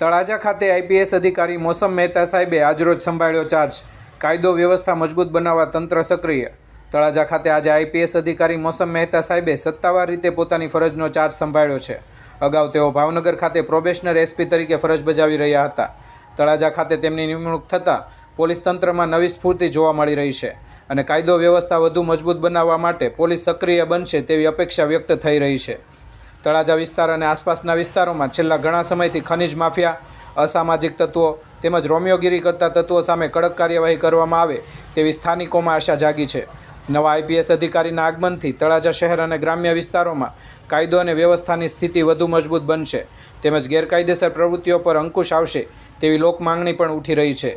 તળાજા ખાતે આઈપીએસ અધિકારી મોસમ મહેતા સાહેબે આજરોજ સંભાળ્યો ચાર્જ। કાયદો વ્યવસ્થા મજબૂત બનાવવા તંત્ર સક્રિય। તળાજા ખાતે આજે આઈપીએસ અધિકારી મોસમ મહેતા સાહેબે સત્તાવાર રીતે પોતાની ફરજનો ચાર્જ સંભાળ્યો છે। અગાઉ તેઓ ભાવનગર ખાતે પ્રોબેશનર એસપી તરીકે ફરજ બજાવી રહ્યા હતા। તળાજા ખાતે તેમની નિમણૂક થતાં પોલીસ તંત્રમાં નવી સ્ફૂર્તિ જોવા મળી રહી છે અને કાયદો વ્યવસ્થા વધુ મજબૂત બનાવવા માટે પોલીસ સક્રિય બનશે તેવી અપેક્ષા વ્યક્ત થઈ રહી છે। તળાજા વિસ્તાર અને આસપાસના વિસ્તારોમાં છેલ્લા ઘણા સમયથી ખનીજ માફિયા, અસામાજિક તત્વો તેમજ રોમિયોગીરી કરતા તત્વો સામે કડક કાર્યવાહી કરવામાં આવે તેવી સ્થાનિકોમાં આશા જાગી છે। નવા આઈપીએસ અધિકારીના આગમનથી તળાજા શહેર અને ગ્રામ્ય વિસ્તારોમાં કાયદો અને વ્યવસ્થાની સ્થિતિ વધુ મજબૂત બનશે તેમજ ગેરકાયદેસર પ્રવૃત્તિઓ પર અંકુશ આવશે તેવી લોક માંગણી પણ ઉઠી રહી છે।